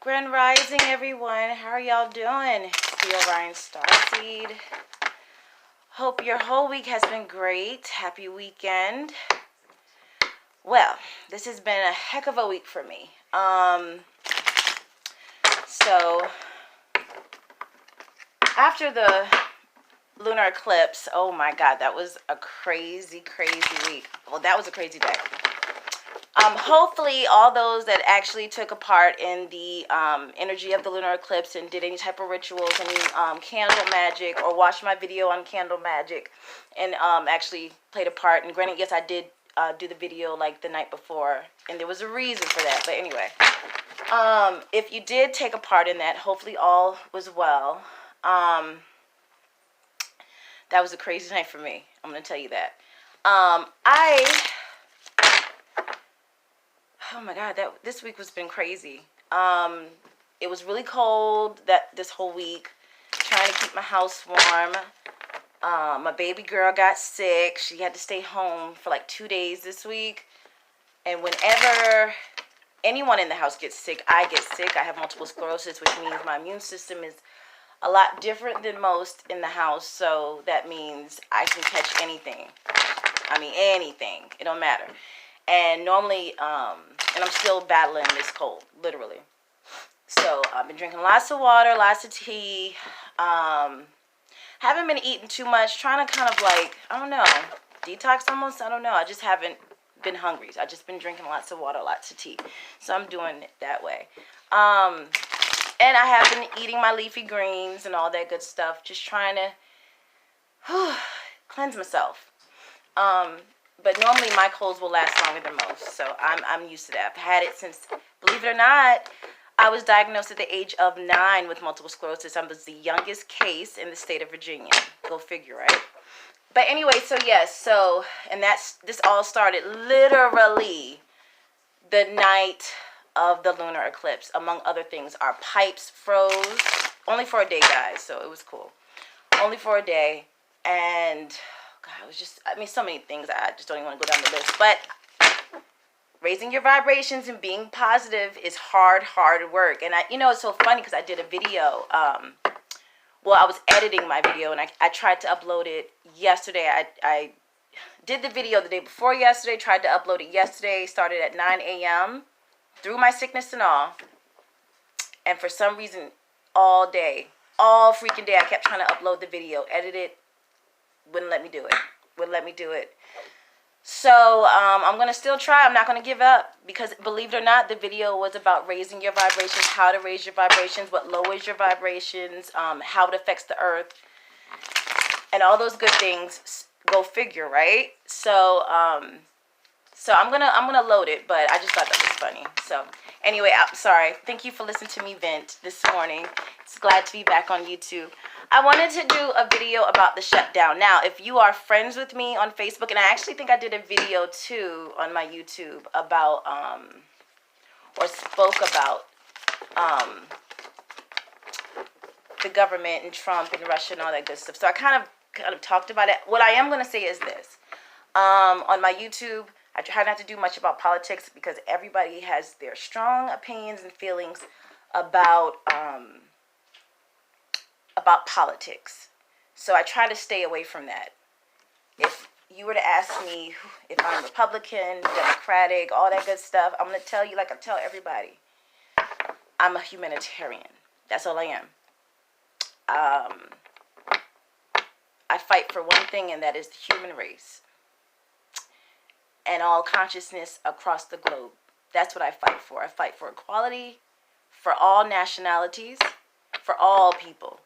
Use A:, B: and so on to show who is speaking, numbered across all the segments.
A: Grand Rising, everyone. How are y'all doing? It's the Orion Starseed. Hope your whole week has been great. Happy weekend. Well, this has been a heck of a week for me. So after the lunar eclipse, oh my God, that was a crazy week. Well, that was a crazy day. Hopefully all those that actually took a part in the energy of the lunar eclipse and did any type of rituals, any candle magic, or watched my video on candle magic and actually played a part. And granted, yes, I did do the video like the night before, and there was a reason for that. But anyway, if you did take a part in that, hopefully all was well. That was a crazy night for me. I'm going to tell you that. Oh my God, this week has been crazy. It was really cold this whole week, trying to keep my house warm. My baby girl got sick. She had to stay home for like 2 days this week. And whenever anyone in the house gets sick, I get sick. I have multiple sclerosis, which means my immune system is a lot different than most in the house. So that means I can catch anything. I mean, anything. It don't matter. And normally, and I'm still battling this cold, literally. So I've been drinking lots of water, lots of tea. Haven't been eating too much, trying to kind of like, I don't know, detox almost. I don't know. I just haven't been hungry. I've just been drinking lots of water, lots of tea. So I'm doing it that way. And I have been eating my leafy greens and all that good stuff, just trying to cleanse myself. But normally my colds will last longer than most, so I'm used to that. I've had it since, believe it or not, I was diagnosed at the age of 9 with multiple sclerosis. I was the youngest case in the state of Virginia. Go figure, right? But anyway, so yes, and this all started literally the night of the lunar eclipse. Among other things, our pipes froze, only for a day, guys, so it was cool. Only for a day, and God, it was just, I mean, so many things. I just don't even want to go down the list. But raising your vibrations and being positive is hard work. And it's so funny because I did a video. Well, I was editing my video, and I tried to upload it yesterday. I did the video the day before yesterday, tried to upload it yesterday, started at 9 a.m., through my sickness and all. And for some reason, all freaking day, I kept trying to upload the video, edit it. Wouldn't let me do it. So I'm going to still try. I'm not going to give up, because believe it or not, the video was about raising your vibrations, how to raise your vibrations, what lowers your vibrations, how it affects the earth, and all those good things. Go figure, right? So I'm gonna load it, but I just thought that was funny. So anyway, I'm sorry. Thank you for listening to me vent this morning. It's glad to be back on YouTube. I wanted to do a video about the shutdown. Now, if you are friends with me on Facebook, and I actually think I did a video too on my YouTube about, or spoke about, the government and Trump and Russia and all that good stuff. So I kind of talked about it. What I am going to say is this. On my YouTube, I try not to do much about politics, because everybody has their strong opinions and feelings about politics. So I try to stay away from that. If you were to ask me if I'm Republican, Democratic, all that good stuff, I'm going to tell you, like I tell everybody, I'm a humanitarian. That's all I am. I fight for one thing, and that is the human race and all consciousness across the globe. That's what I fight for. I fight for equality for all nationalities, for all people,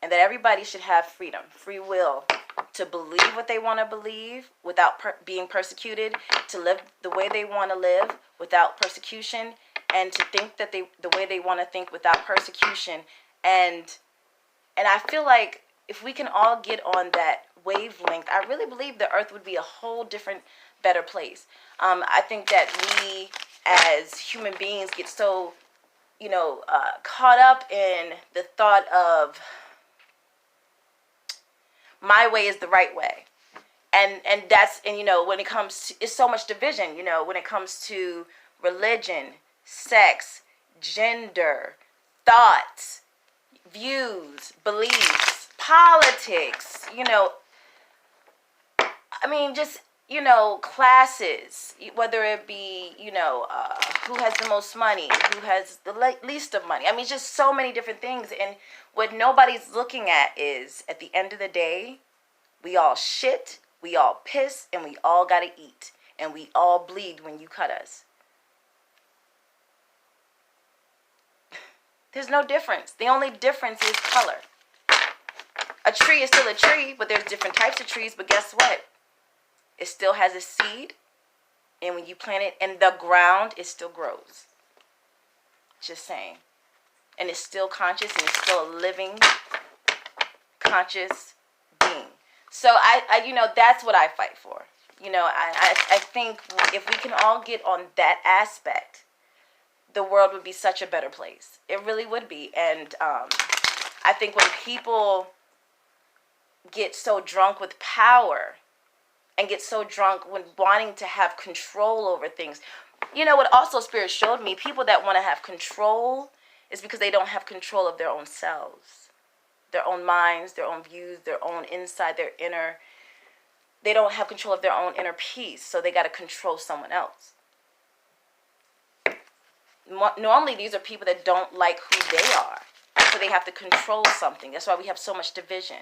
A: and that everybody should have freedom, free will, to believe what they want to believe without being persecuted, to live the way they want to live without persecution, and to think that the way they want to think without persecution. And I feel like if we can all get on that wavelength, I really believe the earth would be a whole different, better place. I think that we as human beings get so, caught up in the thought of my way is the right way. And when it comes to, it's so much division, when it comes to religion, sex, gender, thoughts, views, beliefs, politics, just, classes, whether it be, who has the most money, who has the least of money. Just so many different things. And what nobody's looking at is, at the end of the day, we all shit, we all piss, and we all gotta eat. And we all bleed when you cut us. There's no difference. The only difference is color. A tree is still a tree, but there's different types of trees. But guess what? It still has a seed. And when you plant it in the ground, it still grows. Just saying. And it's still conscious, and it's still a living, conscious being. So, that's what I fight for. I think if we can all get on that aspect, the world would be such a better place. It really would be. And I think when people get so drunk with power and get so drunk when wanting to have control over things, what also Spirit showed me, people that want to have control is because they don't have control of their own selves, their own minds, their own views, their own inside, their inner. They don't have control of their own inner peace, so they got to control someone else. Normally, these are people that don't like who they are, so they have to control something. That's why we have so much division.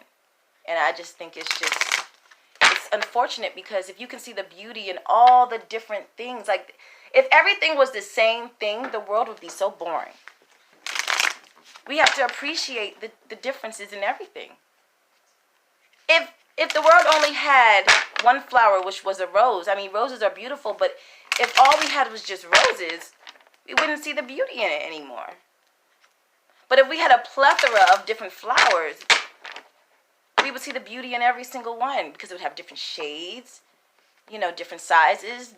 A: And I just think it's unfortunate, because if you can see the beauty in all the different things, like if everything was the same thing, the world would be so boring. We have to appreciate the differences in everything. If the world only had one flower, which was a rose, roses are beautiful, but if all we had was just roses, we wouldn't see the beauty in it anymore. But if we had a plethora of different flowers, we would see the beauty in every single one, because it would have different shades, different sizes,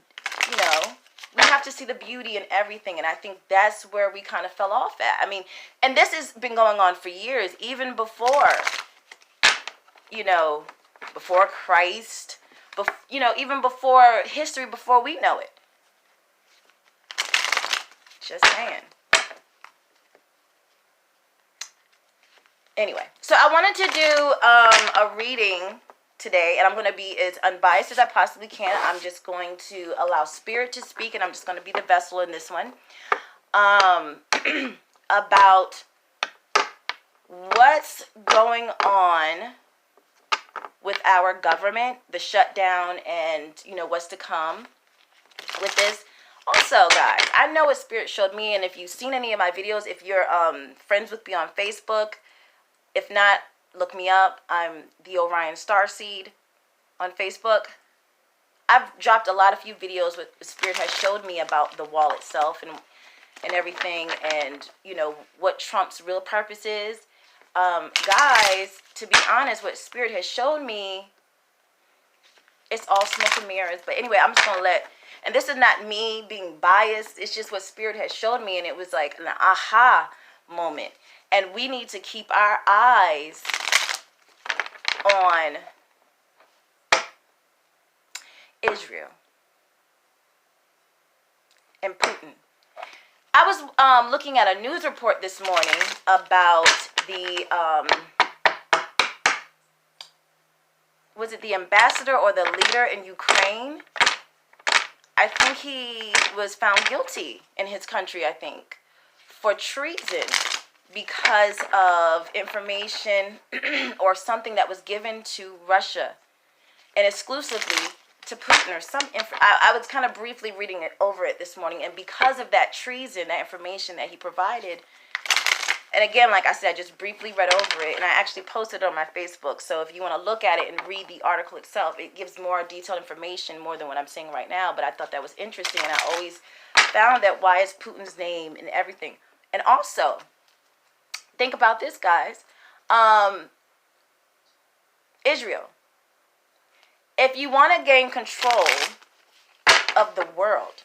A: We have to see the beauty in everything, and I think that's where we kind of fell off at. And this has been going on for years, even before, before Christ, even before history, before we know it. Just saying. Anyway, so I wanted to do a reading today, and I'm going to be as unbiased as I possibly can. I'm just going to allow Spirit to speak, and I'm just going to be the vessel in this one. About what's going on with our government, the shutdown, and, what's to come with this. Also, guys, I know what Spirit showed me, and if you've seen any of my videos, if you're friends with me on Facebook, if not, look me up. I'm the Orion Starseed on Facebook. I've dropped a few videos what Spirit has showed me about the wall itself and everything, and, what Trump's real purpose is. Guys, to be honest, what Spirit has shown me, it's all smoke and mirrors. But anyway, I'm just going to and this is not me being biased, it's just what Spirit has showed me, and it was like an aha moment. And we need to keep our eyes on Israel and Putin. I was looking at a news report this morning about the, was it the ambassador or the leader in Ukraine? I think he was found guilty in his country, for treason because of information or something that was given to Russia and exclusively to Putin, or some I was kind of briefly reading over it this morning, and because of that treason, that information that he provided, and again, like I said, I just briefly read over it, and I actually posted it on my Facebook, so if you want to look at it and read the article itself, it gives more detailed information, more than what I'm saying right now, but I thought that was interesting, and I always found that why is Putin's name and everything. And also, think about this, guys, Israel. If you want to gain control of the world,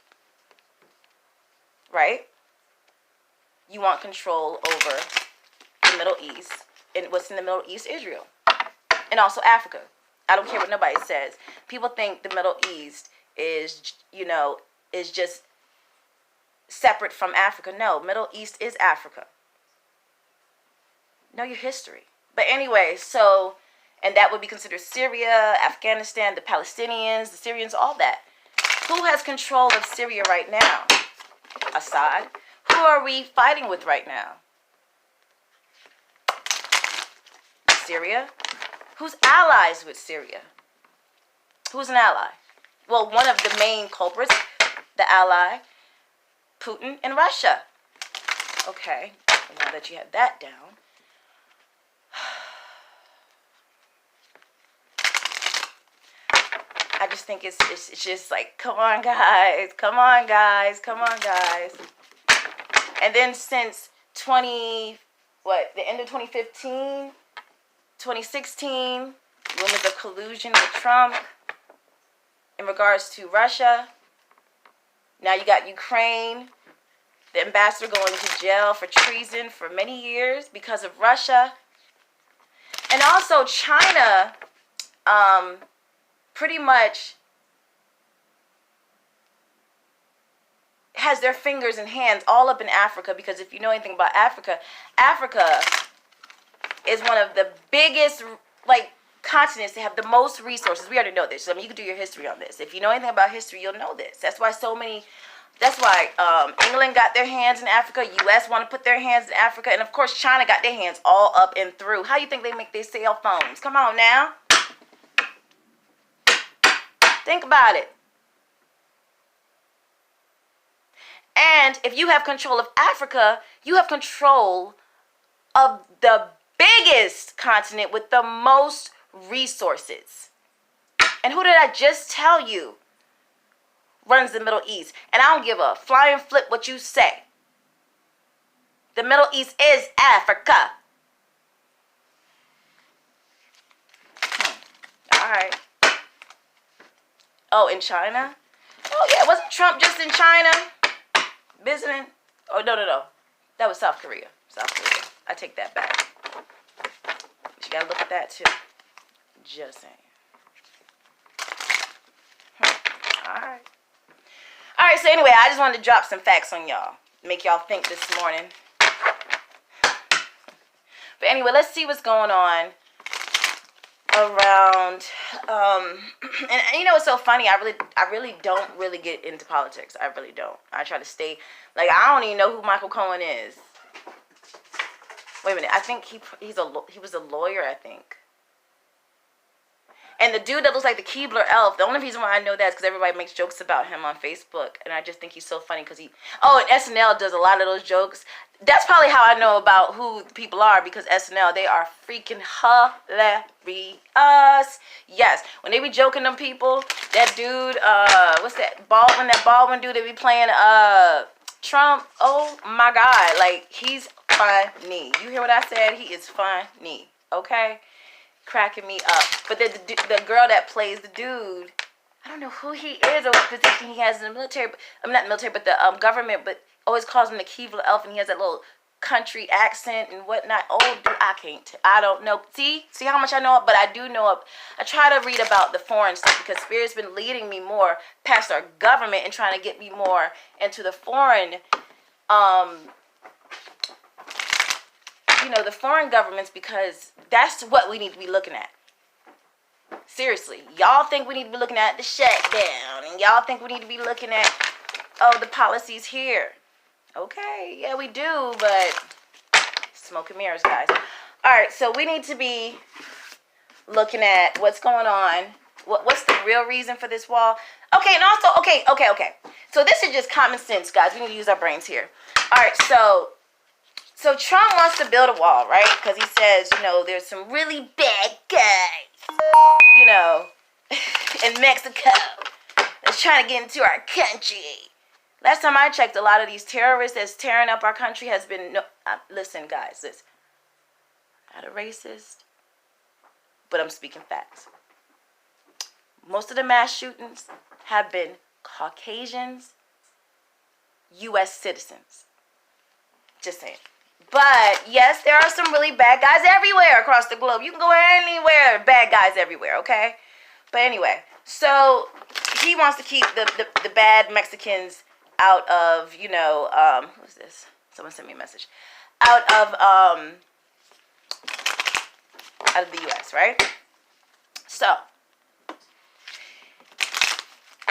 A: right? You want control over the Middle East, and what's in the Middle East, Israel, and also Africa. I don't care what nobody says. People think the Middle East is, is just separate from Africa. No, Middle East is Africa. Know your history. But anyway, so, and that would be considered Syria, Afghanistan, the Palestinians, the Syrians, all that. Who has control of Syria right now? Assad. Who are we fighting with right now? Syria. Who's allies with Syria? Who's an ally? Well, one of the main culprits, the ally, Putin and Russia. Okay, now that you have that down. I just think it's just like, come on guys, come on guys, come on guys. And then since the end of 2015, 2016, rumors of collusion with Trump in regards to Russia. Now you got Ukraine, the ambassador going to jail for treason for many years because of Russia. And also China, pretty much has their fingers and hands all up in Africa, because if you know anything about Africa, Africa is one of the biggest, like, continents that have the most resources. We already know this. So, I mean, you can do your history on this. If you know anything about history, you'll know this. That's why England got their hands in Africa. U.S. want to put their hands in Africa. And, of course, China got their hands all up and through. How do you think they make their cell phones? Come on now. Think about it. And if you have control of Africa, you have control of the biggest continent with the most resources. And who did I just tell you runs the Middle East? And I don't give a flying flip what you say. The Middle East is Africa. All right. Oh, in China? Oh, yeah. Wasn't Trump just in China visiting? Oh, no. That was South Korea. South Korea. I take that back. But you got to look at that, too. Just saying. All right. All right, so anyway, I just wanted to drop some facts on y'all. Make y'all think this morning. But anyway, let's see what's going on around, and you know what's so funny? I really don't really get into politics. I really don't. I try to stay, like, I don't even know who Michael Cohen is. Wait a minute. I think he was a lawyer, I think. And the dude that looks like the Keebler elf, the only reason why I know that is because everybody makes jokes about him on Facebook. And I just think he's so funny because and SNL does a lot of those jokes. That's probably how I know about who people are, because SNL, they are freaking hilarious. Yes. When they be joking them people, that dude, what's that? Baldwin dude that be playing Trump. Oh my God. Like, he's funny. You hear what I said? He is funny. Okay? Cracking me up. But the girl that plays the dude, I don't know who he is or what position he has in the military. I'm not military, but the government, but always calls him the Keebler elf, and he has that little country accent and whatnot. Oh, dude, I don't know. See how much I know, but I do know. I try to read about the foreign stuff because Spirit's been leading me more past our government and trying to get me more into the foreign, the foreign governments, because that's what we need to be looking at. Seriously, y'all think we need to be looking at the shutdown, and y'all think we need to be looking at, the policies here. Okay, yeah, we do, but smoke and mirrors, guys. All right, so we need to be looking at what's going on. What's the real reason for this wall? Okay, and also, okay. So this is just common sense, guys. We need to use our brains here. All right, so Trump wants to build a wall, right? Because he says, there's some really bad guys, in Mexico that's trying to get into our country. Last time I checked, a lot of these terrorists that's tearing up our country has been... listen, guys, listen. Not a racist, but I'm speaking facts. Most of the mass shootings have been Caucasians, U.S. citizens. Just saying. But, yes, there are some really bad guys everywhere across the globe. You can go anywhere, bad guys everywhere, okay? But anyway, so he wants to keep the bad Mexicans out of, who's this? Someone sent me a message. Out of the U.S., right? So,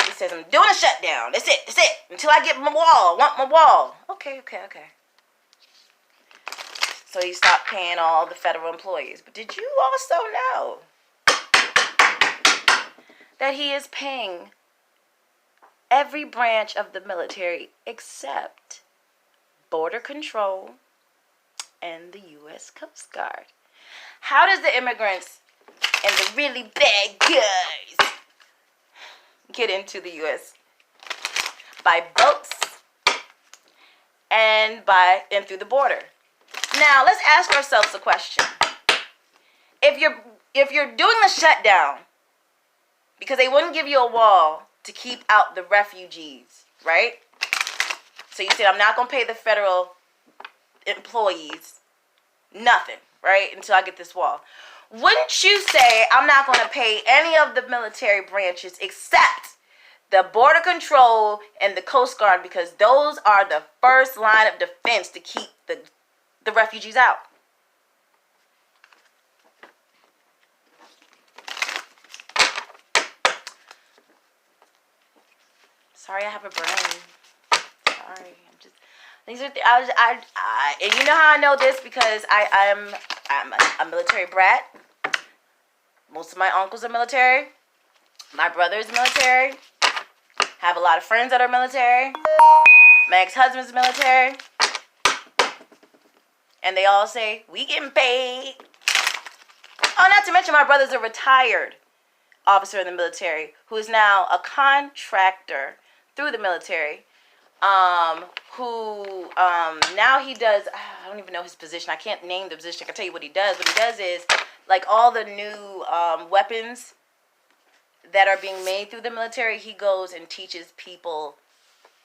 A: he says, I'm doing a shutdown. That's it. Until I get my wall. I want my wall. Okay. So he stopped paying all the federal employees. But did you also know that he is paying every branch of the military except Border Control and the U.S. Coast Guard? How does the immigrants and the really bad guys get into the U.S.? By boats and through the border. Now, let's ask ourselves a question. If you're doing the shutdown because they wouldn't give you a wall to keep out the refugees, right? So you said, I'm not going to pay the federal employees nothing, right, until I get this wall. Wouldn't you say, I'm not going to pay any of the military branches except the Border Control and the Coast Guard, because those are the first line of defense to keep the refugees out? Sorry, I have a brain. Sorry, these are and you know how I know this, because I'm a military brat. Most of my uncles are military. My brother is military. Have a lot of friends that are military. My ex-husband's military. And they all say, we getting paid. Oh, not to mention my brother's a retired officer in the military who is now a contractor through the military. Who now he does, I don't even know his position. I can't name the position. I can tell you what he does. What he does is, like, all the new weapons that are being made through the military, he goes and teaches people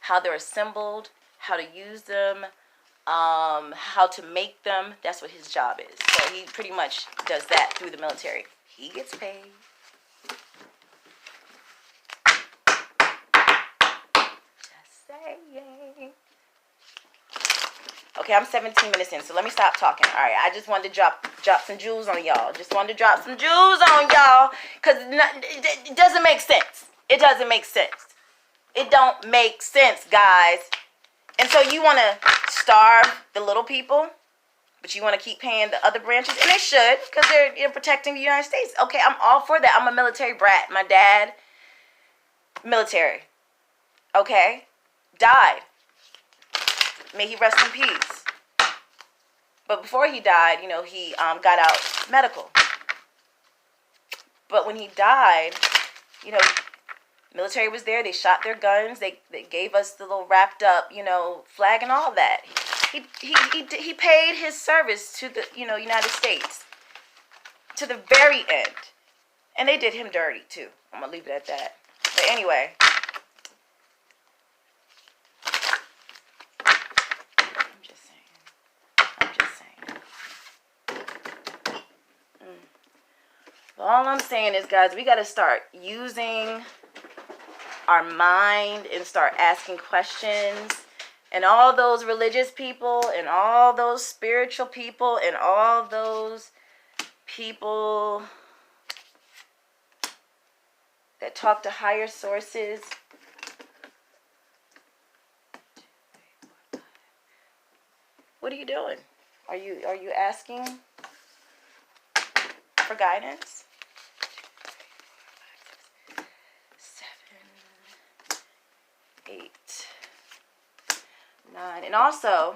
A: how they're assembled, how to use them, how to make them. That's what his job is. So he pretty much does that through the military. He gets paid. Just saying. Okay, I'm 17 minutes in, so let me stop talking. All right, I just wanted to drop some jewels on y'all. Because it doesn't make sense. It doesn't make sense. It don't make sense, guys. And so you want to starve the little people, but you want to keep paying the other branches? And they should, because they're protecting the United States. Okay, I'm all for that. I'm a military brat. My dad, military. Okay? Died. May he rest in peace. But before he died, he got out medical. But when he died, military was there. They shot their guns. They gave us the little wrapped up, flag and all that. He paid his service to the, United States to the very end. And they did him dirty, too. I'm going to leave it at that. But anyway. All I'm saying is, guys, we got to start using our mind and start asking questions. And all those religious people and all those spiritual people and all those people that talk to higher sources. What are you doing? Are you asking for guidance? 7, 8, 9. And also,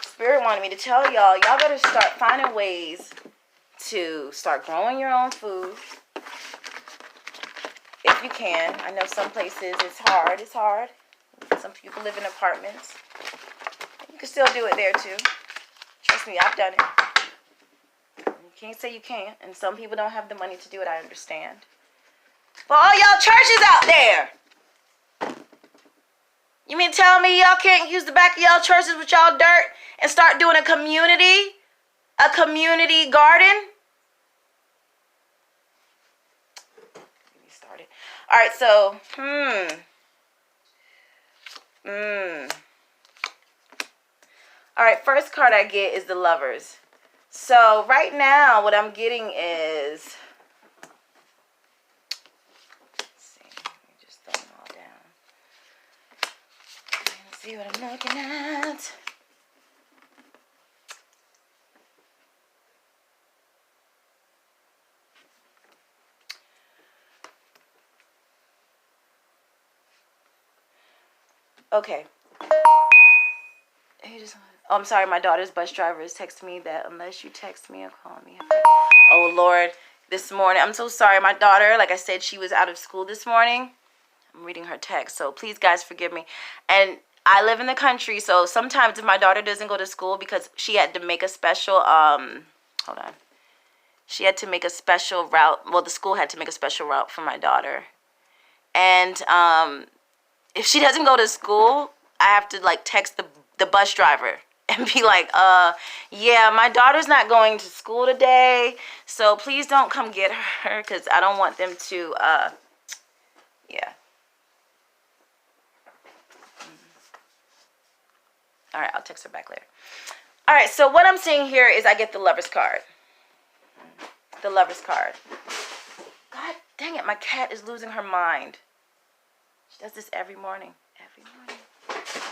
A: Spirit wanted me to tell y'all gotta start finding ways to start growing your own food. If you can. I know some places it's hard. Some people live in apartments. You can still do it there too. Trust me, I've done it. You can't say you can't. And some people don't have the money to do it, I understand. But all y'all churches out there, you mean tell me y'all can't use the back of y'all churches with y'all dirt and start doing a community garden? Get me started. All right, so, All right, first card I get is the Lovers. So right now, what I'm getting is, let's see, let me just throw them all down. Let's see what I'm looking at. Okay. Oh, I'm sorry, my daughter's bus driver is texting me that unless you text me or call me. Oh, Lord, this morning, I'm so sorry. My daughter, like I said, she was out of school this morning. I'm reading her text, so please, guys, forgive me. And I live in the country, so sometimes if my daughter doesn't go to school because she had to make a special, hold on. She had to make a special route. Well, the school had to make a special route for my daughter. And if she doesn't go to school, I have to, like, text the bus driver and be like, yeah, my daughter's not going to school today, so please don't come get her because I don't want them to, yeah. All right, I'll text her back later. All right, so what I'm seeing here is I get the Lover's card. The Lover's card. God dang it, my cat is losing her mind. She does this every morning. Every morning.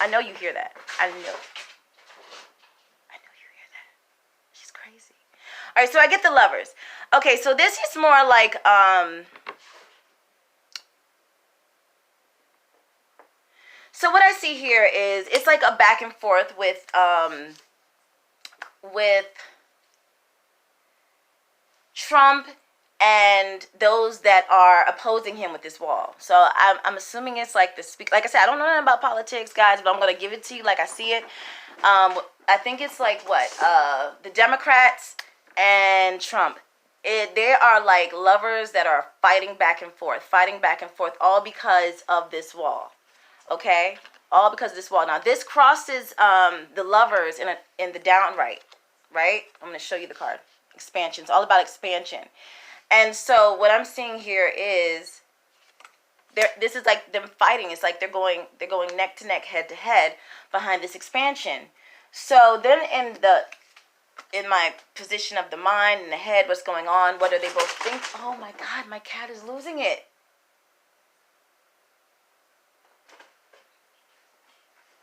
A: I know you hear that. I know you hear that. She's crazy. All right, so I get the Lovers. Okay, so this is more like, so what I see here is it's like a back and forth with Trump and those that are opposing him with this wall. So I'm assuming it's like the speak. Like I said, I don't know nothing about politics, guys, but I'm gonna give it to you like I see it. I think it's like what the Democrats and Trump. They are like lovers that are fighting back and forth, all because of this wall. Okay, all because of this wall. Now this crosses the Lovers in the downright, right? I'm gonna show you the card. Expansion. It's all about expansion. And so what I'm seeing here is this is like them fighting. It's like they're going neck to neck, head to head behind this expansion. So then in my position of the mind and the head, what's going on? What do they both think? Oh my God, my cat is losing it.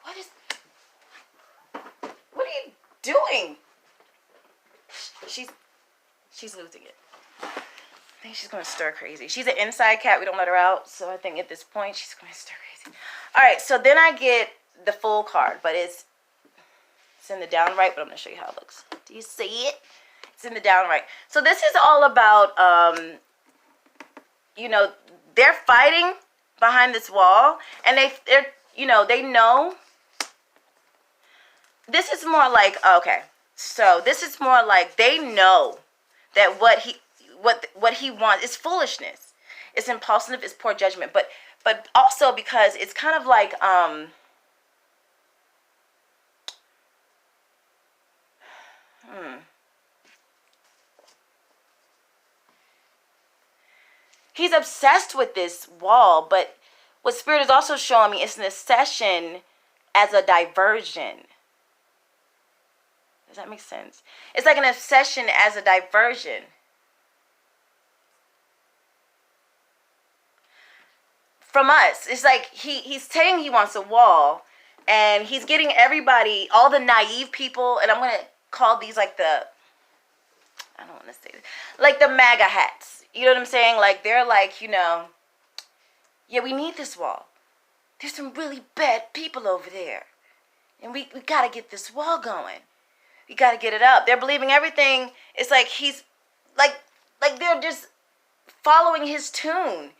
A: What are you doing? She's losing it. I think she's going to stir crazy. She's an inside cat. We don't let her out. So I think at this point, she's going to stir crazy. All right. So then I get the full card. But it's in the downright. But I'm going to show you how it looks. Do you see it? It's in the downright. So this is all about, you know, they're fighting behind this wall. And they're, you know, they know. This is more like, okay. So this is more like they know that what he wants is foolishness. It's impulsive, it's poor judgment. But also because it's kind of like he's obsessed with this wall, but what Spirit is also showing me is an obsession as a diversion. Does that make sense? It's like an obsession as a diversion. From us. It's like he's saying he wants a wall, and he's getting everybody, all the naive people, and I'm going to call these like I don't want to say this, like the MAGA hats. You know what I'm saying? Like they're like, you know, yeah, we need this wall. There's some really bad people over there. And we got to get this wall going. We got to get it up. They're believing everything. It's like he's like they're just following his tune.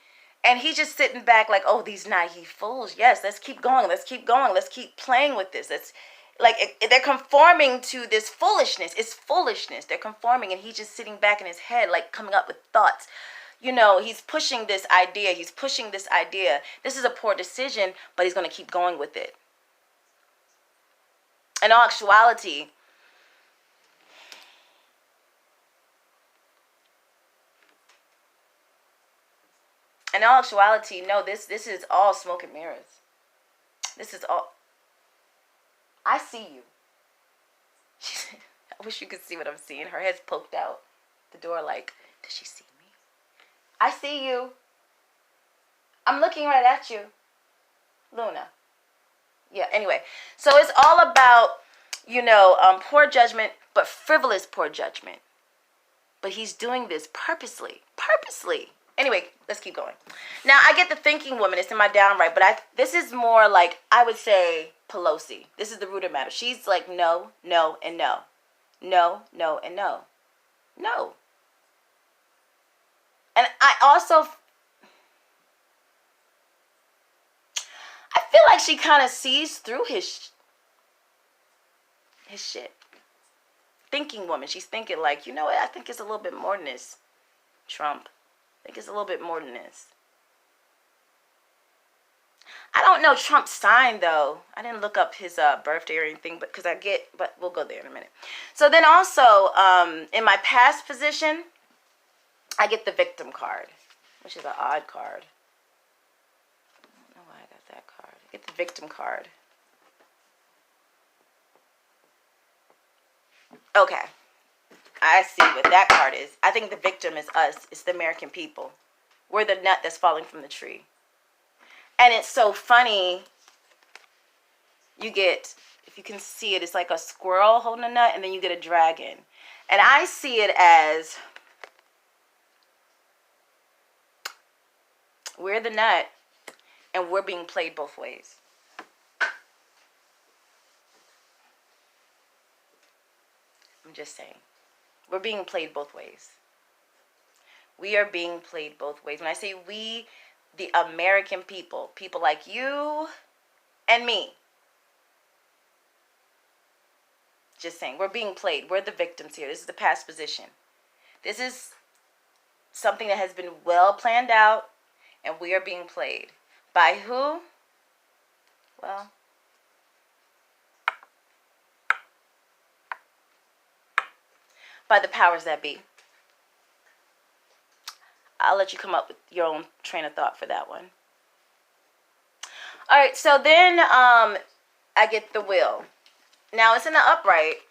A: And he's just sitting back like, oh, these naive fools. Yes, let's keep going. Let's keep going. Let's keep playing with this. It's like they're conforming to this foolishness. It's foolishness. They're conforming, and he's just sitting back in his head, like coming up with thoughts. You know, he's pushing this idea. He's pushing this idea. This is a poor decision, but he's going to keep going with it. In all actuality, no, this is all smoke and mirrors. This is all. I see you. She said, I wish you could see what I'm seeing. Her head's poked out the door like, does she see me? I see you. I'm looking right at you. Luna. Yeah, anyway. So it's all about, poor judgment, but frivolous poor judgment. But he's doing this purposely. Purposely. Anyway, let's keep going. Now, I get the thinking woman. It's in my downright. But this is more like, I would say, Pelosi. This is the root of matter. She's like, no, no, and no. No, no, and no. No. And I feel like she kind of sees through his shit. Thinking woman. She's thinking like, you know what? I think it's a little bit more than this, Trump. I think it's a little bit more than this. I don't know Trump's sign, though. I didn't look up his birthday or anything, but we'll go there in a minute. So then also, in my past position, I get the victim card, which is an odd card. I don't know why I got that card. I get the victim card. Okay. I see what that card is. I think the victim is us. It's the American people. We're the nut that's falling from the tree. And it's so funny. You get, if you can see it, it's like a squirrel holding a nut, and then you get a dragon. And I see it as, we're the nut, and we're being played both ways. I'm just saying. We're being played both ways. We are being played both ways. When I say we, the American people like you and me. Just saying, we're being played. We're the victims here. This is the past position. This is something that has been well planned out, and we are being played. By who? Well, by the powers that be. I'll let you come up with your own train of thought for that one. All right, so then I get the will. Now, it's in the upright.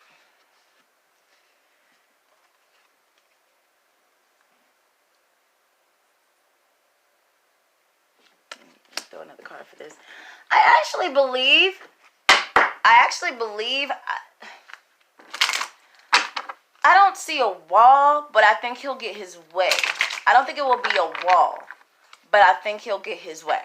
A: Throw another card for this. I actually believe I don't see a wall, but I think he'll get his way. I don't think it will be a wall, but I think he'll get his way.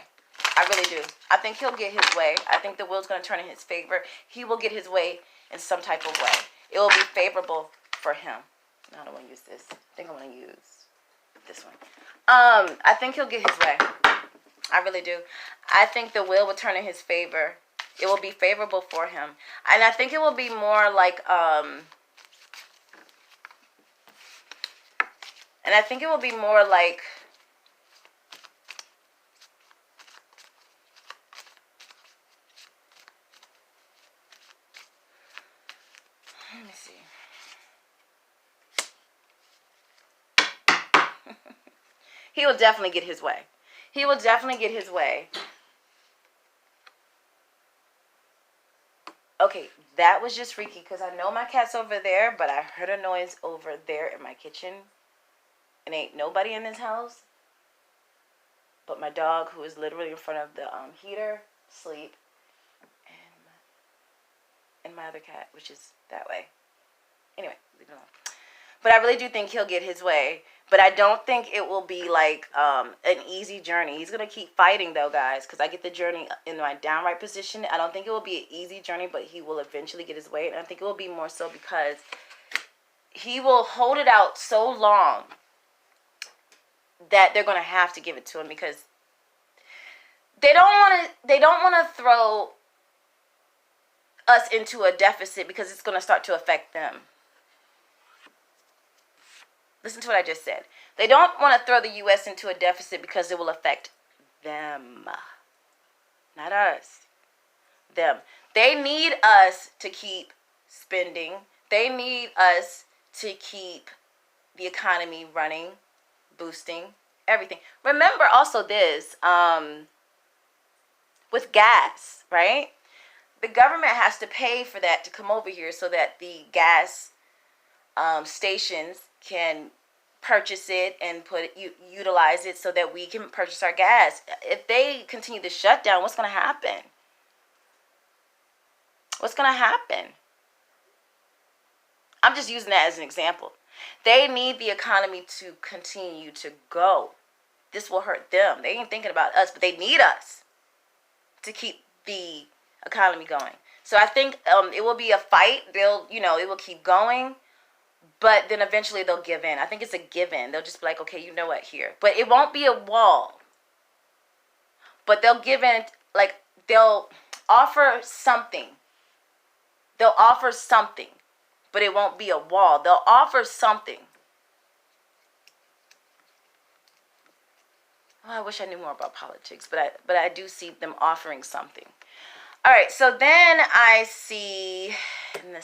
A: I really do. I think he'll get his way. I think the will's going to turn in his favor. He will get his way in some type of way. It will be favorable for him. No, I don't want to use this. I think I want to use this one. I think he'll get his way. I really do. I think the will turn in his favor. It will be favorable for him. And I think it will be more like, let me see. He will definitely get his way. He will definitely get his way. Okay, that was just freaky because I know my cat's over there, but I heard a noise over there in my kitchen. And ain't nobody in this house but my dog, who is literally in front of the heater, sleep, and my other cat, which is that way. Anyway, leave it alone. But I really do think he'll get his way. But I don't think it will be like an easy journey. He's going to keep fighting, though, guys, because I get the journey in my downright position. I don't think it will be an easy journey, but he will eventually get his way. And I think it will be more so because he will hold it out so long that they're going to have to give it to him, because they don't want to throw us into a deficit, because it's going to start to affect them. Listen to what I just said. They don't want to throw the U.S. into a deficit because it will affect them. Not us. Them. They need us to keep spending. They need us to keep the economy running, boosting, everything. Remember also this, with gas, right? The government has to pay for that to come over here so that the gas stations can purchase it and utilize it so that we can purchase our gas. If they continue to shut down, what's going to happen? What's going to happen? I'm just using that as an example. They need the economy to continue to go. This will hurt them. They ain't thinking about us, but they need us to keep the economy going. So I think it will be a fight. It will keep going, but then eventually they'll give in. I think it's a give in. They'll just be like, okay, you know what, here. But it won't be a wall. But they'll give in, like they'll offer something. They'll offer something, but it won't be a wall. They'll offer something. Oh, I wish I knew more about politics, but I do see them offering something. All right, so then I see in the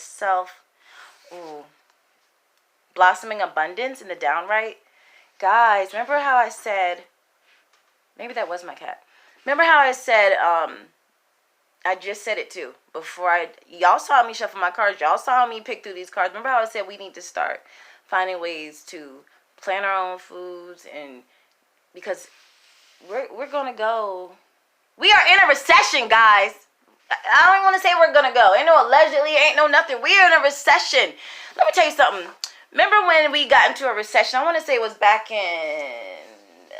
A: blossoming abundance in the downright. Guys, remember how I said, maybe that was my cat. Remember how I said, I just said it too, y'all saw me shuffle my cards. Y'all saw me pick through these cards. Remember how I said we need to start finding ways to plan our own foods, and because we're going to go, we are in a recession, guys. I don't even want to say we're going to go. Ain't no allegedly, ain't no nothing. We are in a recession. Let me tell you something. Remember when we got into a recession? I want to say it was back in,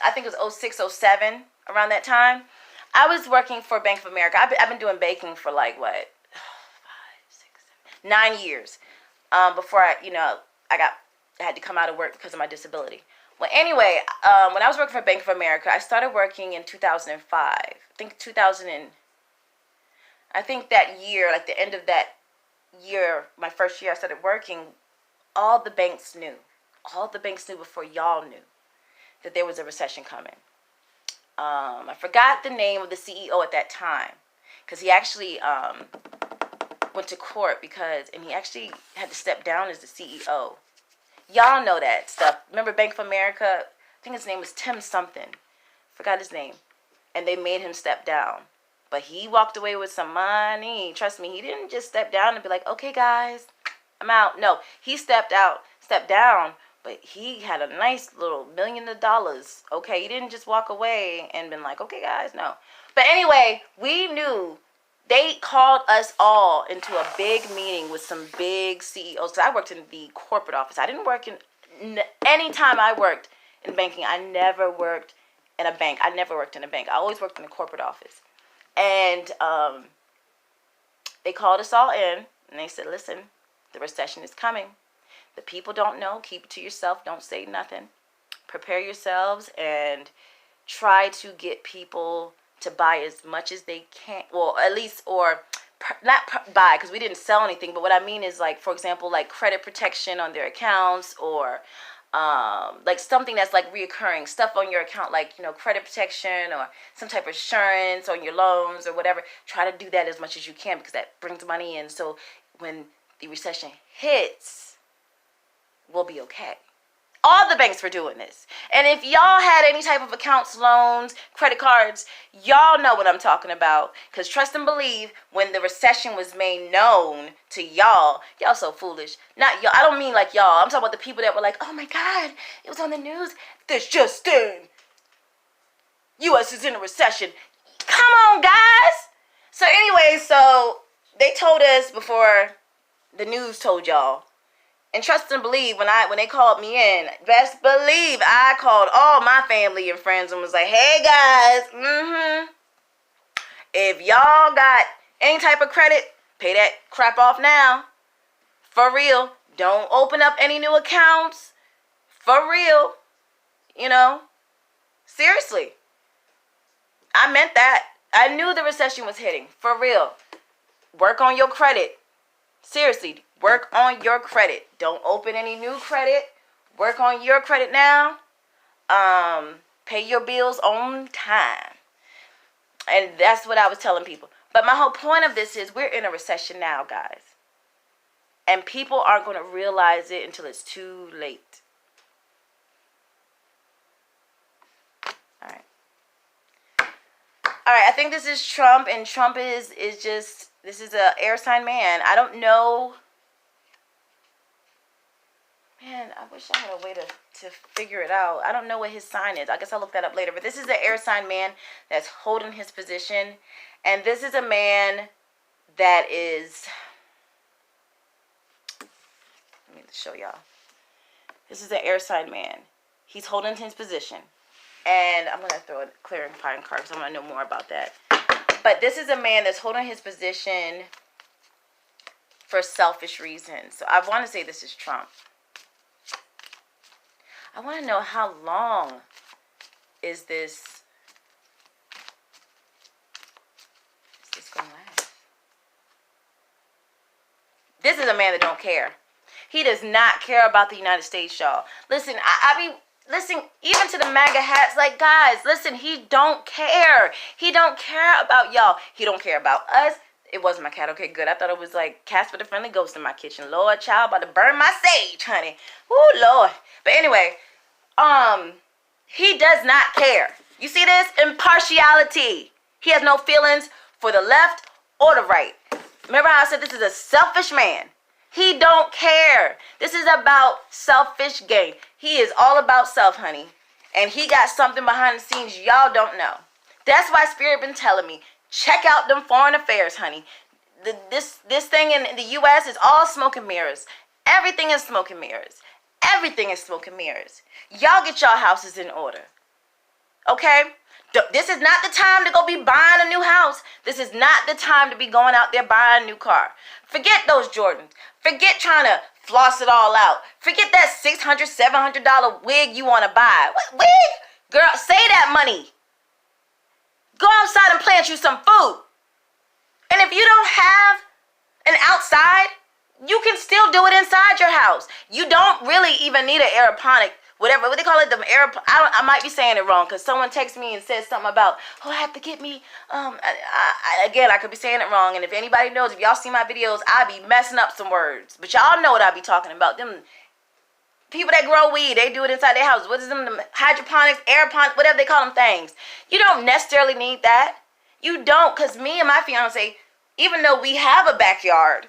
A: I think it was 06, 07, around that time. I was working for Bank of America. I've been doing banking for like, 9 years. Before I had to come out of work because of my disability. Well, anyway, when I was working for Bank of America, I started working in 2005. I think that year, like the end of that year, my first year I started working, all the banks knew. All the banks knew before y'all knew that there was a recession coming. I forgot the name of the CEO at that time because he actually went to court and he actually had to step down as the CEO. Y'all know that stuff. Remember Bank of America? I think his name was Tim something. Forgot his name. And they made him step down. But he walked away with some money. Trust me, he didn't just step down and be like, okay, guys, I'm out. No, he stepped down, but he had a nice little $1 million. Okay, he didn't just walk away and been like, okay, guys, no. But anyway, we knew. They called us all into a big meeting with some big CEOs. So I worked in the corporate office. I didn't work any time I worked in banking, I never worked in a bank. I always worked in the corporate office. And they called us all in, and they said, listen, the recession is coming. The people don't know. Keep it to yourself. Don't say nothing. Prepare yourselves and try to get people to buy as much as they can. Well, at least, not buy, because we didn't sell anything. But what I mean is, like, for example, like credit protection on their accounts, or like something that's like reoccurring stuff on your account, like, credit protection or some type of insurance on your loans or whatever. Try to do that as much as you can, because that brings money in. So when the recession hits, we'll be okay. All the banks were doing this. And if y'all had any type of accounts, loans, credit cards, y'all know what I'm talking about. Because trust and believe, when the recession was made known to y'all so foolish. Not y'all. I don't mean like y'all. I'm talking about the people that were like, oh my God, it was on the news. This just in. U.S. is in a recession. Come on, guys. So anyway, so they told us before the news told y'all. And trust and believe, when they called me in, best believe I called all my family and friends and was like, hey guys, if y'all got any type of credit, pay that crap off now. For real. Don't open up any new accounts. For real. Seriously. I meant that. I knew the recession was hitting. For real. Work on your credit. Seriously. Work on your credit. Don't open any new credit. Work on your credit now. Pay your bills on time. And that's what I was telling people. But my whole point of this is we're in a recession now, guys. And people aren't going to realize it until it's too late. All right. All right, I think this is Trump, and Trump is just, this is a air sign man. I don't know. Man, I wish I had a way to figure it out. I don't know what his sign is. I guess I'll look that up later. But this is the air sign man that's holding his position. And this is a man that is... Let me show y'all. This is the air sign man. He's holding his position. And I'm going to throw a clarifying card because I want to know more about that. But this is a man that's holding his position for selfish reasons. So I want to say this is Trump. I want to know how long is this going to last? This is a man that don't care. He does not care about the United States, y'all. Listen, listen, even to the MAGA hats, like, guys, listen, he don't care. He don't care about y'all. He don't care about us. It wasn't my cat. Okay, good. I thought it was like Casper the Friendly Ghost in my kitchen. Lord, child, about to burn my sage, honey. Ooh, Lord. But anyway, he does not care. You see this? Impartiality. He has no feelings for the left or the right. Remember how I said this is a selfish man? He don't care. This is about selfish gain. He is all about self, honey. And he got something behind the scenes y'all don't know. That's why Spirit been telling me, check out them foreign affairs, honey. This thing in the U.S. is all smoke and mirrors. Everything is smoke and mirrors. Everything is smoke and mirrors. Y'all get y'all houses in order. Okay? This is not the time to go be buying a new house. This is not the time to be going out there buying a new car. Forget those Jordans. Forget trying to floss it all out. Forget that $600, $700 wig you want to buy. What wig? Girl, save that money. Go outside and plant you some food. And if you don't have an outside, you can still do it inside your house. You don't really even need an aeroponic, whatever, what they call it, I might be saying it wrong because someone texts me and says something about, oh, I have to get me, again, I could be saying it wrong. And if anybody knows, if y'all see my videos, I be messing up some words. But y'all know what I be talking about. Them people that grow weed, they do it inside their house. What is them, hydroponics, aeroponics, whatever they call them things. You don't necessarily need that. You don't, because me and my fiance, even though we have a backyard,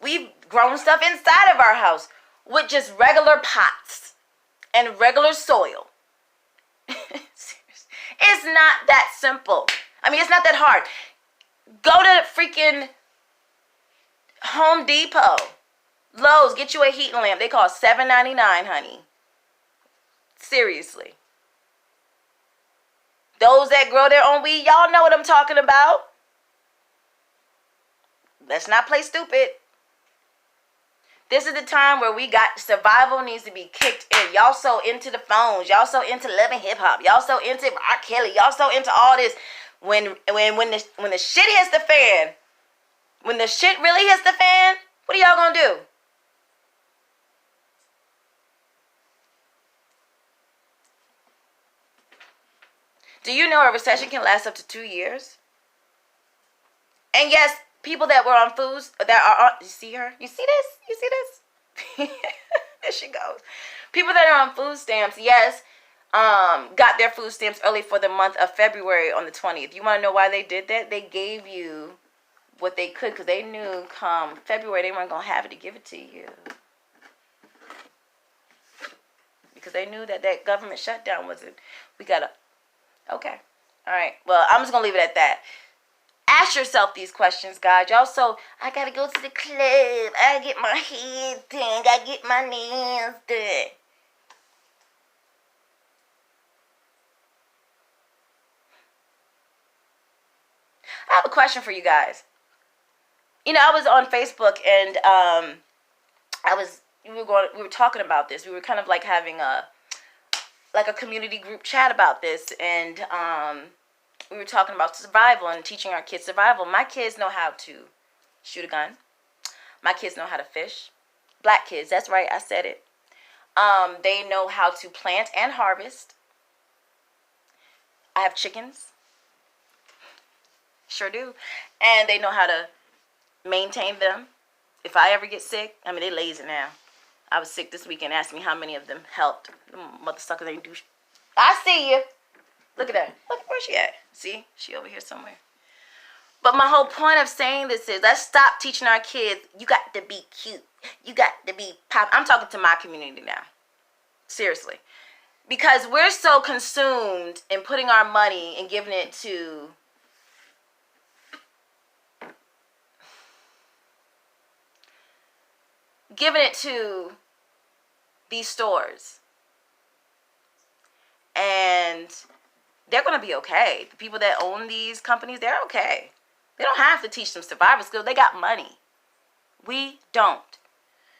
A: we've grown stuff inside of our house with just regular pots and regular soil. It's not that simple. I mean, it's not that hard. Go to freaking Home Depot, Lowe's, get you a heating lamp. They cost $7.99, honey. Seriously. Those that grow their own weed, y'all know what I'm talking about. Let's not play stupid. This is the time where we got survival needs to be kicked in. Y'all so into the phones. Y'all so into Love and Hip Hop. Y'all so into R. Kelly. Y'all so into all this. When the shit hits the fan, when the shit really hits the fan, what are y'all gonna do? Do you know a recession can last up to 2 years? And yes, people that were on foods, that are on, you see her? You see this? You see this? There she goes. People that are on food stamps, yes, got their food stamps early for the month of February on the 20th. You want to know why they did that? They gave you what they could because they knew come February they weren't going to have it to give it to you. Because they knew that government shutdown wasn't, okay. All right. Well, I'm just going to leave it at that. Ask yourself these questions, guys. Y'all so, I got to go to the club. I get my hair done. I get my nails done. I have a question for you guys. You know, I was on Facebook and we were talking about this. We were kind of like having a community group chat about this, and we were talking about survival and teaching our kids survival. My kids know how to shoot a gun. My kids know how to fish. Black kids, that's right, I said it. They know how to plant and harvest. I have chickens. Sure do. And they know how to maintain them. If I ever get sick, I mean, they lazy now. I was sick this weekend. Asked me how many of them helped. Them mother suckers ain't do I see you. Look at that. Look, where's she at? See? She over here somewhere. But my whole point of saying this is, let's stop teaching our kids, you got to be cute. You got to be pop. I'm talking to my community now. Seriously. Because we're so consumed in putting our money and giving it to these stores. And they're going to be okay. The people that own these companies, they're okay. They don't have to teach them survival skills. They got money. We don't.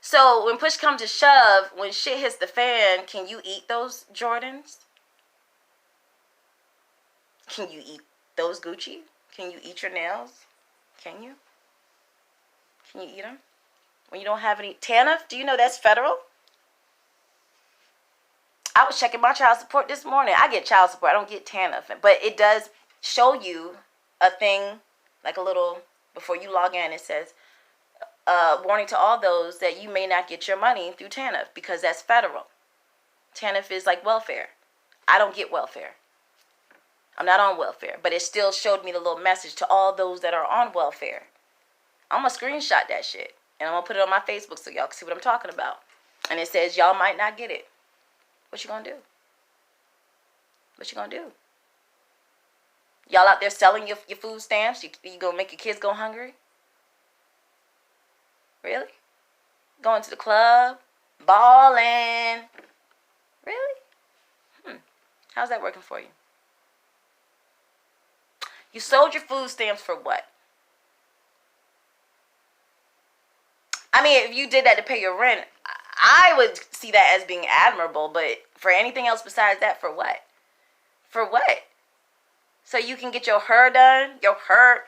A: So when push comes to shove, when shit hits the fan, can you eat those Jordans? Can you eat those Gucci? Can you eat your nails? Can you? Can you eat them? When you don't have any TANF, do you know that's federal? I was checking my child support this morning. I get child support. I don't get TANF. But it does show you a thing, like a little, before you log in, it says, warning to all those that you may not get your money through TANF because that's federal. TANF is like welfare. I don't get welfare. I'm not on welfare. But it still showed me the little message to all those that are on welfare. I'm going to screenshot that shit. And I'm going to put it on my Facebook so y'all can see what I'm talking about. And it says y'all might not get it. What you going to do? What you going to do? Y'all out there selling your food stamps? You going to make your kids go hungry? Really? Going to the club? Balling? Really? How's that working for you? You sold your food stamps for what? I mean, if you did that to pay your rent, I would see that as being admirable, but for anything else besides that, for what? For what? So you can get your hair done? Your hair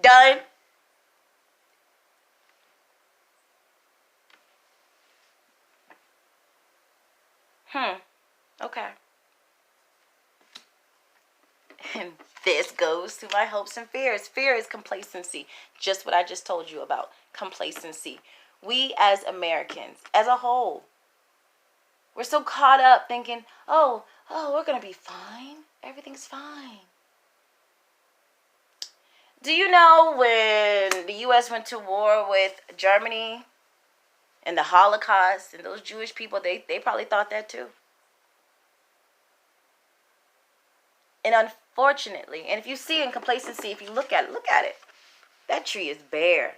A: done? Okay. And this goes to my hopes and fears. Fear is complacency. Just what I just told you about. Complacency. We as Americans, as a whole, we're so caught up thinking, oh, we're going to be fine. Everything's fine. Do you know when the U.S. went to war with Germany and the Holocaust and those Jewish people, they probably thought that too. And unfortunately, and if you see in complacency, if you look at it. That tree is bare.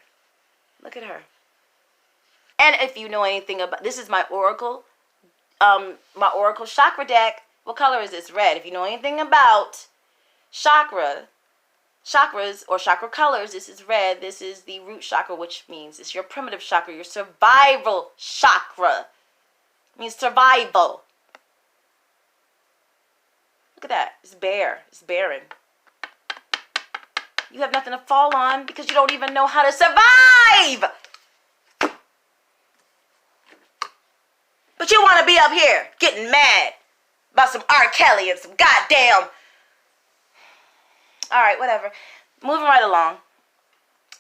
A: Look at her. And if you know anything about, this is my oracle chakra deck. What color is this? Red. If you know anything about chakras or chakra colors, this is red. This is the root chakra, which means it's your primitive chakra, your survival chakra. It means survival. Look at that. It's bare. It's barren. You have nothing to fall on because you don't even know how to survive. But you want to be up here getting mad about some R. Kelly and some goddamn... Alright, whatever. Moving right along.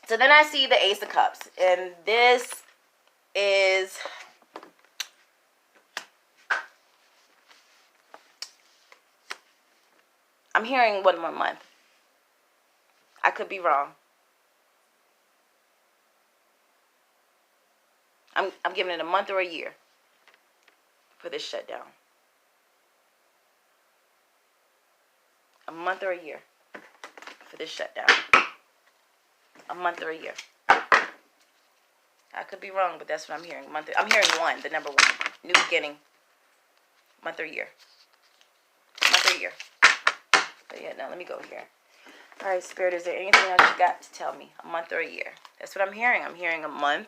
A: So then I see the Ace of Cups. And this is... I'm hearing 1 more month. I could be wrong. I'm giving it a month or a year for this shutdown. A month or a year for this shutdown. A month or a year. I could be wrong, but that's what I'm hearing. I'm hearing 1, the number 1. New beginning. Month or year. Month or year. But yeah, no, let me go here. All right, Spirit, is there anything else you got to tell me? A month or a year? That's what I'm hearing. I'm hearing a month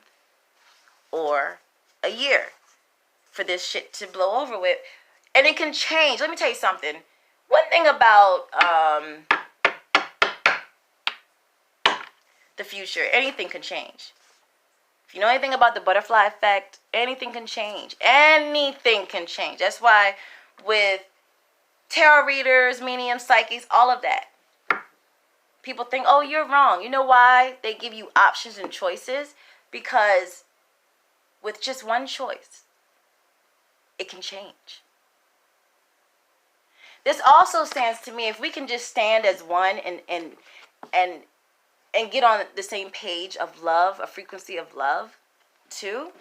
A: or a year for this shit to blow over with. And it can change. Let me tell you something. One thing about the future, anything can change. If you know anything about the butterfly effect, anything can change. Anything can change. That's why with tarot readers, mediums, psychics, all of that, people think, oh, you're wrong. You know why they give you options and choices? Because with just one choice, it can change. This also stands to me, if we can just stand as one and get on the same page of love, a frequency of love, too,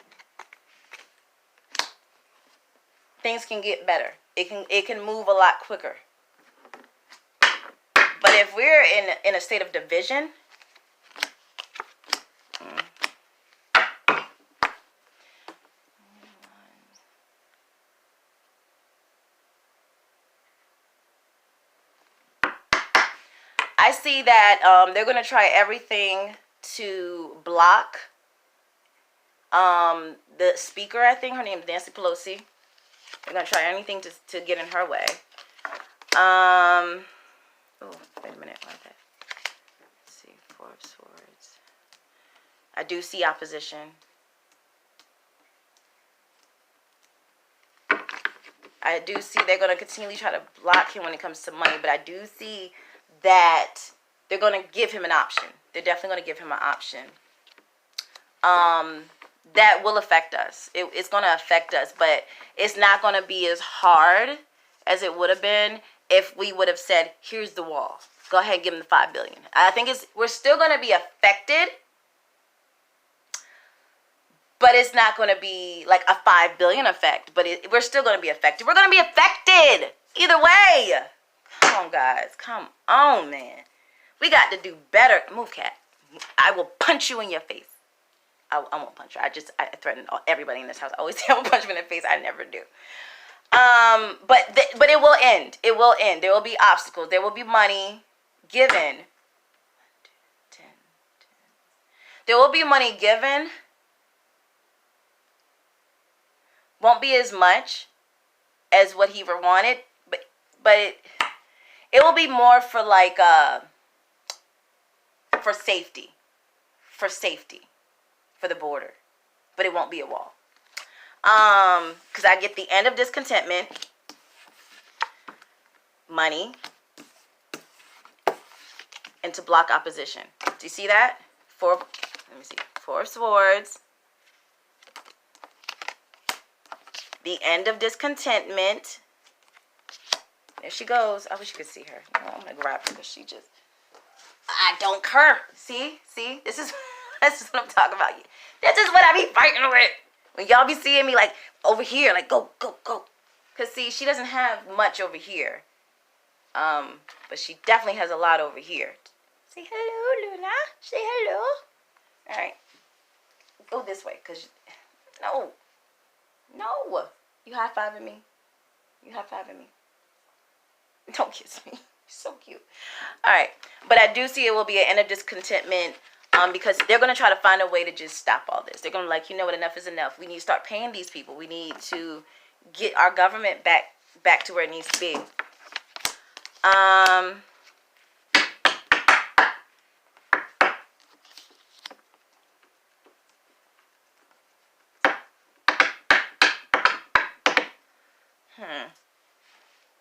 A: things can get better. It can move a lot quicker. But if we're in a state of division, I see that they're going to try everything to block the speaker, I think. Her name is Nancy Pelosi. They're going to try anything to get in her way. Oh, wait a minute. Like that. Let's see. 4 of Swords. I do see opposition. I do see they're going to continually try to block him when it comes to money. But I do see that they're going to give him an option. They're definitely going to give him an option. That will affect us. It's going to affect us, but it's not going to be as hard as it would have been if we would have said, here's the wall. Go ahead and give him the $5 billion. I think we're still going to be affected, but it's not going to be like a $5 billion effect, but we're still going to be affected. We're going to be affected either way. Come on, guys. Come on, man. We got to do better. Move, cat. I will punch you in your face. I won't punch her. I threaten everybody in this house. I always say I will punch them in the face. I never do. But it will end. It will end. There will be obstacles. There will be money given. 1, 2, 10. There will be money given. Won't be as much as what he ever wanted, but it will be more for like for safety, for the border, but it won't be a wall. Because I get the end of discontentment, money, and to block opposition. Do you see that? Let me see. 4 of Swords. The end of discontentment. There she goes. I wish you could see her. You know, I'm going to grab her because I don't care. See? This is what I'm talking about. This is what I be fighting with. When y'all be seeing me like over here, like go. Because see, she doesn't have much over here. But she definitely has a lot over here. Say hello, Luna. Say hello. All right. Go this way. Because, no. You high-fiving me. Don't kiss me. You're so cute. All right. But I do see it will be an end of discontentment because they're going to try to find a way to just stop all this. They're going to be like, you know what, enough is enough. We need to start paying these people. We need to get our government back to where it needs to be.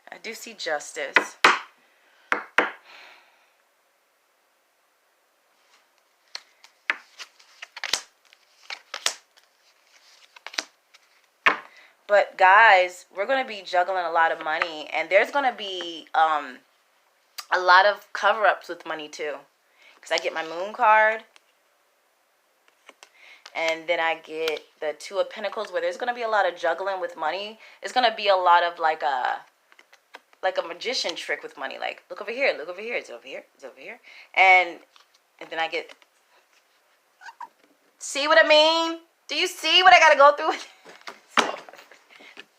A: I do see justice. But guys, we're going to be juggling a lot of money, and there's going to be a lot of cover-ups with money too. Because I get my moon card, and then I get the 2 of Pentacles, where there's going to be a lot of juggling with money. It's going to be a lot of like a magician trick with money. Like, look over here, it's over here. And then I get, see what I mean? Do you see what I got to go through?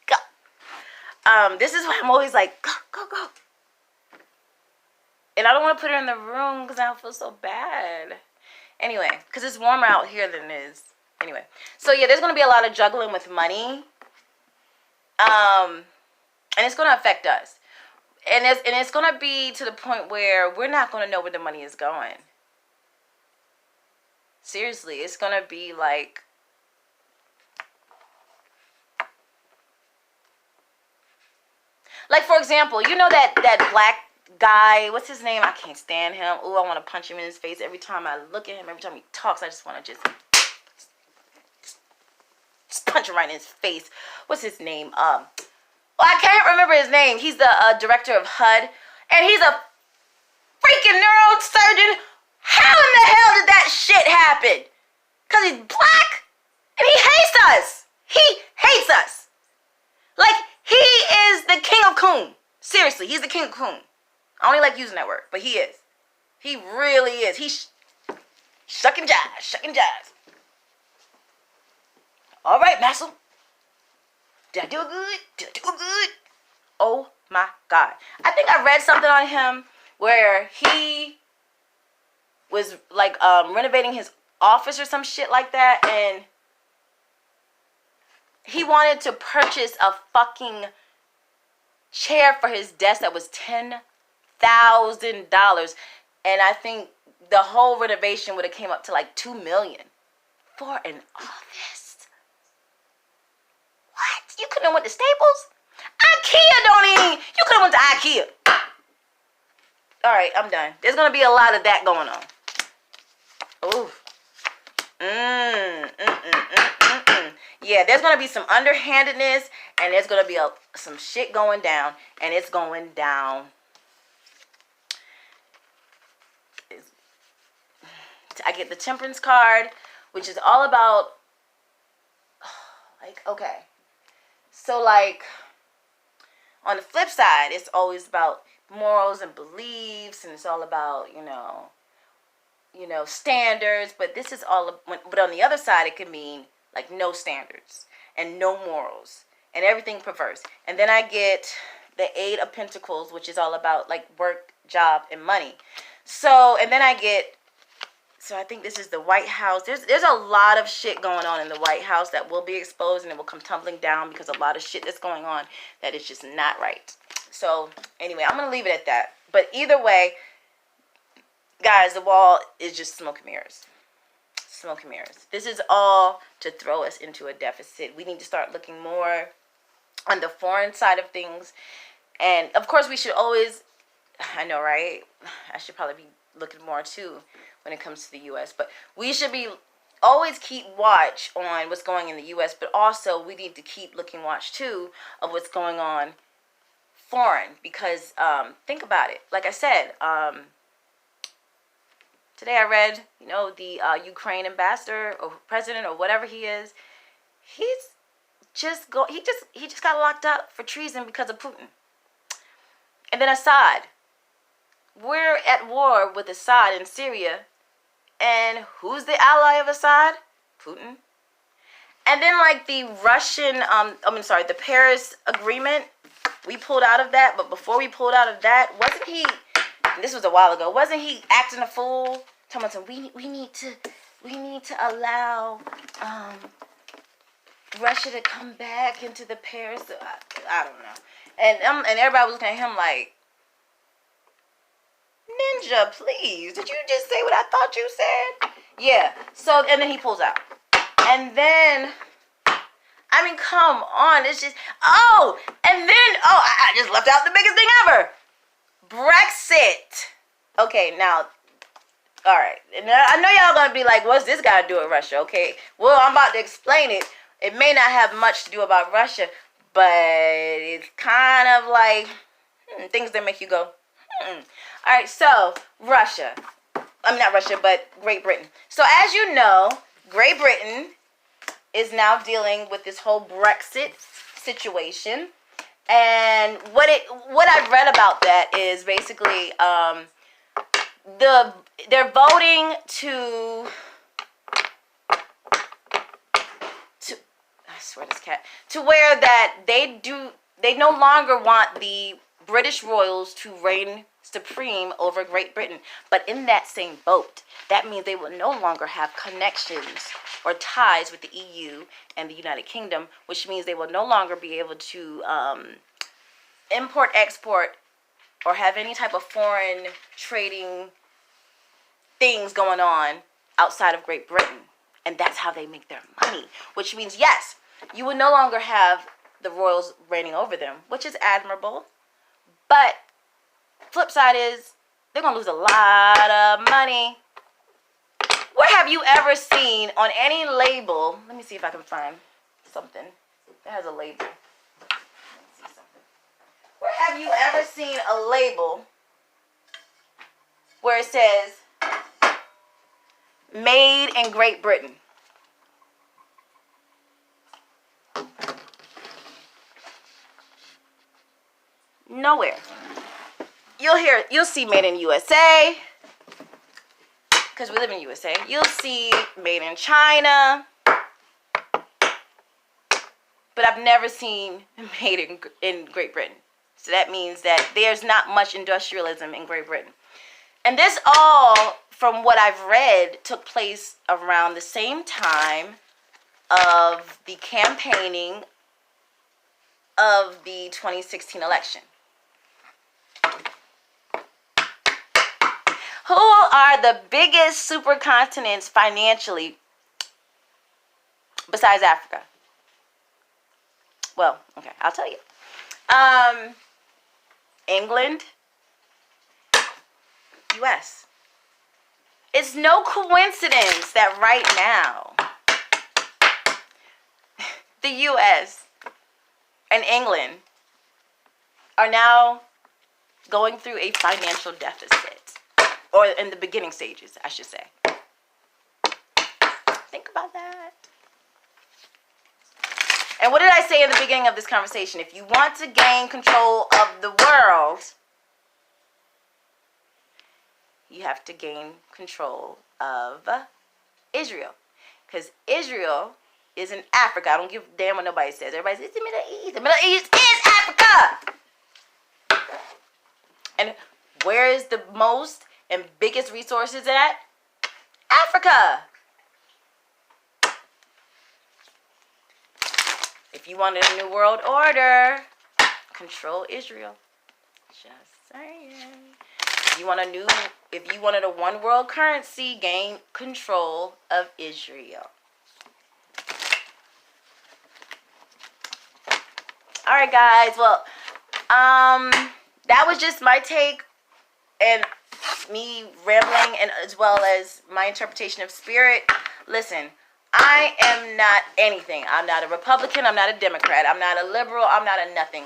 A: Go. This is why I'm always like, go. And I don't want to put her in the room because I don't feel so bad. Anyway, because it's warmer out here than it is. Anyway, so yeah, there's going to be a lot of juggling with money. And it's going to affect us. And it's going to be to the point where we're not going to know where the money is going. Seriously, it's going to be like, for example, you know that black guy, what's his name? I can't stand him. Ooh, I want to punch him in his face every time I look at him. Every time he talks, I just want to just punch him right in his face. What's his name? Well, I can't remember his name. He's the director of HUD, and he's a freaking neurosurgeon. How in the hell did that shit happen? Because he's black? And he hates us. He hates us. Like, he is the king of coon. Seriously, he's the king of coon. I only like using that word, but he is. He really is. He's shucking jives. All right, Massel. Did I do it good? Did I do it good? Oh my God. I think I read something on him where he was like renovating his office or some shit like that, and he wanted to purchase a fucking chair for his desk that was $10,000, and I think the whole renovation would have came up to like $2 million for an office. What? You couldn't have went to Staples? IKEA don't even. You could have went to IKEA. All right, I'm done. There's gonna be a lot of that going on. Ooh. Yeah, there's gonna be some underhandedness, and there's gonna be some shit going down, and it's going down. I get the temperance card, which is all about, like, okay. So, like, on the flip side, it's always about morals and beliefs, and it's all about, you know, standards. But this is all. But on the other side, it could mean like no standards and no morals and everything perverse. And then I get the Eight of Pentacles, which is all about like work, job, and money. So, and then I get. So I think this is the White House. There's a lot of shit going on in the White House that will be exposed, and it will come tumbling down because a lot of shit that's going on that is just not right. So anyway, I'm going to leave it at that. But either way, guys, the wall is just smoke and mirrors. Smoke and mirrors. This is all to throw us into a deficit. We need to start looking more on the foreign side of things. And of course, we should always, I know, right? I should probably be looking more too when it comes to the U.S. But we should be always keep watch on what's going in the U.S. But also we need to keep looking watch too of what's going on foreign. Because think about it. Like I said, today I read, you know, the Ukraine ambassador or president or whatever he is. He just got locked up for treason because of Putin. And then Assad. We're at war with Assad in Syria. And who's the ally of Assad? Putin. And then like the the Paris Agreement, we pulled out of that. But before we pulled out of that, wasn't he, this was a while ago, wasn't he acting a fool? Telling us we need to allow Russia to come back into the Paris. I don't know. And everybody was looking at him like, Ninja, please. Did you just say what I thought you said? Yeah. So, and then he pulls out. And then, I mean, come on. It's just, I just left out the biggest thing ever. Brexit. Okay, now, all right. And I know y'all going to be like, what's this got to do with Russia? Okay. Well, I'm about to explain it. It may not have much to do about Russia, but it's kind of like things that make you go, All right, so Russia. I mean, not Russia, but Great Britain. So as you know, Great Britain is now dealing with this whole Brexit situation. And what I've read about that is basically they're voting to I swear this cat, to where that they no longer want the British royals to reign supreme over Great Britain. But in that same boat, that means they will no longer have connections or ties with the EU and the United Kingdom, which means they will no longer be able to import, export, or have any type of foreign trading things going on outside of Great Britain. And that's how they make their money, which means, yes, you will no longer have the royals reigning over them, which is admirable. But flip side is they're going to lose a lot of money. Where have you ever seen on any label? Let me see if I can find something that has a label. Let me see something. Where have you ever seen a label where it says made in Great Britain? Nowhere. You'll see made in USA, because we live in USA. You'll see made in China, but I've never seen made in Great Britain. So that means that there's not much industrialism in Great Britain. And this all, from what I've read, took place around the same time of the campaigning of the 2016 election. Who are the biggest supercontinents financially besides Africa? Well, okay, I'll tell you. England, US. It's no coincidence that right now the US and England are now going through a financial deficit, or in the beginning stages, I should say. Think about that. And what did I say in the beginning of this conversation? If you want to gain control of the world, you have to gain control of Israel. Because Israel is in Africa. I don't give a damn what nobody says. Everybody says it's the Middle East. The Middle East is Africa. And where is the most and biggest resources at? Africa. If you wanted a new world order, control Israel. Just saying. If you wanted a one world currency, gain control of Israel. All right, guys. Well, that was just my take and me rambling, and as well as my interpretation of spirit. Listen, I am not anything. I'm not a Republican. I'm not a Democrat. I'm not a liberal. I'm not a nothing.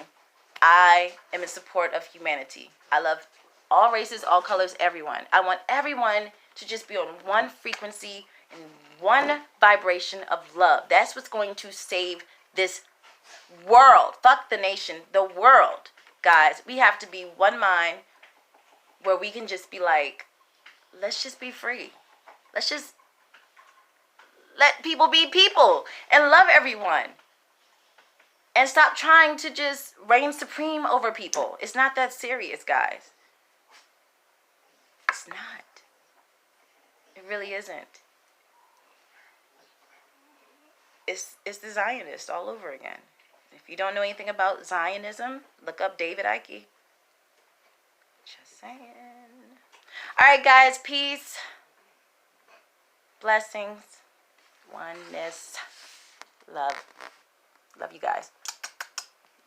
A: I am in support of humanity. I love all races, all colors, everyone. I want everyone to just be on one frequency and one vibration of love. That's what's going to save this world. Fuck the nation, the world. Guys, we have to be one mind where we can just be like, let's just be free. Let's just let people be people and love everyone. And stop trying to just reign supreme over people. It's not that serious, guys. It's not. It really isn't. It's the Zionists all over again. If you don't know anything about Zionism, look up David Icke. Just saying. All right, guys. Peace. Blessings. Oneness. Love. Love you guys.